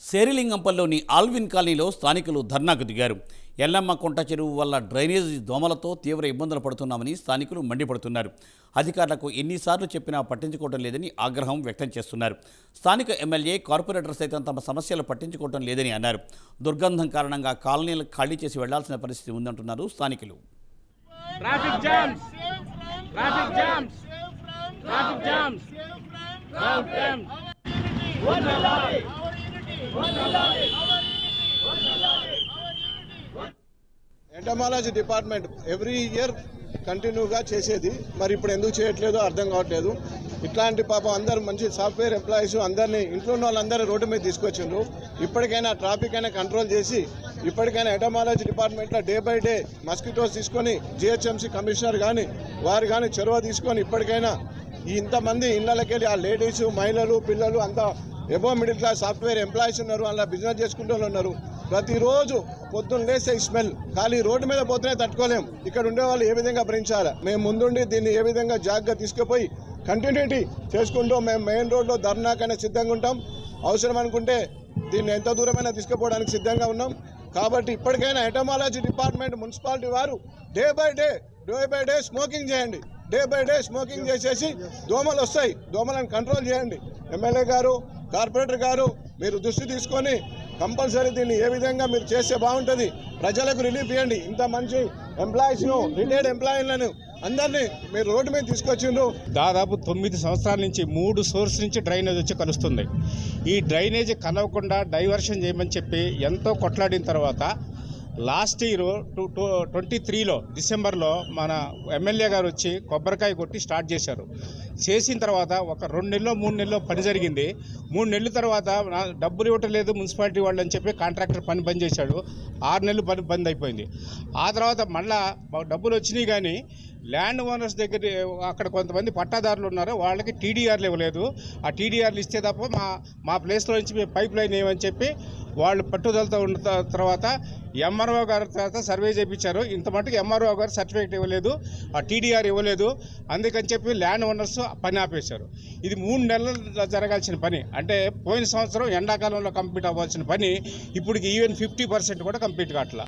శేరిలింగంపల్లిలోని Alvin కాలనీలో స్థానికులు ధర్నాకు దిగారు. ఎల్లమ్మ కుంట చెరువు వల్ల డ్రైనేజీ దోమలతో తీవ్ర ఇబ్బందులు పడుతున్నామని స్థానికులు మండిపడుతున్నారు. అధికారులకు ఎన్నిసార్లు చెప్పినా పట్టించుకోవడం లేదని ఆగ్రహం వ్యక్తం చేస్తున్నారు. స్థానిక ఎమ్మెల్యే, కార్పొరేటర్ సైతం తమ సమస్యలు పట్టించుకోవడం లేదని అన్నారు. దుర్గంధం కారణంగా కాలనీలు ఖాళీ చేసి వెళ్లాల్సిన పరిస్థితి ఉందంటున్నారు స్థానికులు. Traffic jams traffic jams traffic jams entomology department every year కంటిన్యూగా చేసేది, మరి ఇప్పుడు ఎందుకు చేయట్లేదో అర్థం కావట్లేదు. ఇట్లాంటి పాపం అందరు మంచి సాఫ్ట్వేర్ ఎంప్లాయీస్ అందరినీ ఇంట్లో ఉన్న వాళ్ళందరూ రోడ్డు మీద తీసుకొచ్చిండ్రు. ఇప్పటికైనా ట్రాఫిక్ అయినా కంట్రోల్ చేసి ఇప్పటికైనా ఎంటమాలజీ డిపార్ట్మెంట్లో డే బై డే మస్కిటోస్ తీసుకొని జిహెచ్ఎంసీ కమిషనర్ కానీ వారు కానీ చొరవ తీసుకొని ఇప్పటికైనా ఇంతమంది ఇళ్లకి వెళ్ళి ఆ లేడీస్, మహిళలు, పిల్లలు అంతా above middle class software employees ఉన్నారు, అలా బిజినెస్ చేసుకుంటూ ఉన్నారు. ప్రతిరోజు పొద్దున్న లేస్తే ఈ స్మెల్ ఖాళీ రోడ్డు మీద పోతేనే తట్టుకోలేం. ఇక్కడ ఉండే వాళ్ళు ఏ విధంగా భరించాలి? మేము ముందుండి దీన్ని ఏ విధంగా జాగ్రత్తగా తీసుకుపోయి కంటిన్యూటీ చేసుకుంటూ మేము మెయిన్ రోడ్లో ధర్నాకైనా సిద్ధంగా ఉంటాం. అవసరం అనుకుంటే దీన్ని ఎంత దూరమైనా తీసుకుపోవడానికి సిద్ధంగా ఉన్నాం. కాబట్టి ఇప్పటికైనా ఎంటమాలజీ డిపార్ట్మెంట్, మున్సిపాలిటీ వారు డే బై డే స్మోకింగ్ చేయండి. డే బై డే స్మోకింగ్ చేసేసి దోమలు వస్తాయి, దోమలను కంట్రోల్ చేయండి. ఎమ్మెల్యే గారు, కార్పొరేటర్ గారు మీరు దృష్టి తీసుకొని కంపల్సరీ దీన్ని ఏ విధంగా మీరు చేస్తే బాగుంటుంది, ప్రజలకు రిలీఫ్ ఇవ్వండి. ఇంత మంచి ఎంప్లాయీస్ను, రిటైర్డ్ ఎంప్లాయీలను అందరినీ మీరు రోడ్డు మీద తీసుకొచ్చిండ్రు. దాదాపు 9 సంవత్సరాల నుంచి 3 సోర్స్ నుంచి డ్రైనేజ్ వచ్చి కలుస్తుంది. ఈ డ్రైనేజ్ కలవకుండా డైవర్షన్ చేయమని చెప్పి ఎంతో కొట్లాడిన తర్వాత లాస్ట్ ఇయర్ 23లో డిసెంబర్లో మన ఎమ్మెల్యే గారు వచ్చి కొబ్బరికాయ కొట్టి స్టార్ట్ చేశారు. చేసిన తర్వాత ఒక 2 నెలలో 3 నెలలో పని జరిగింది. 3 నెలల తర్వాత డబ్బులు ఇవ్వటం లేదు మున్సిపాలిటీ వాళ్ళు అని చెప్పి కాంట్రాక్టర్ పని బంద్ చేశాడు. 6 నెలలు పని బంద్ అయిపోయింది. ఆ తర్వాత మళ్ళా డబ్బులు వచ్చినాయి కానీ ల్యాండ్ ఓనర్స్ దగ్గర అక్కడ కొంతమంది పట్టాదారులు ఉన్నారు, వాళ్ళకి టీడీఆర్లు ఇవ్వలేదు. ఆ టీడీఆర్లు ఇస్తే తప్ప మా ప్లేస్లో నుంచి మేము పైప్ లైన్ ఏమని చెప్పి వాళ్ళు పట్టుదలతో ఉన్న తర్వాత ఎంఆర్ఓ గారి తర్వాత సర్వే చేయించారు. ఇంత మటుకు ఎంఆర్ఓ గారు సర్టిఫికేట్ ఇవ్వలేదు, ఆ టీడీఆర్ ఇవ్వలేదు. అందుకని చెప్పి ల్యాండ్ ఓనర్స్ పని ఆపేశారు. ఇది 3 నెలలు జరగాల్సిన పని, అంటే పోయిన సంవత్సరం ఎండాకాలంలో కంప్లీట్ అవ్వాల్సిన పని ఇప్పుడు ఈవెన్ 50% కూడా కంప్లీట్ కావట్లా.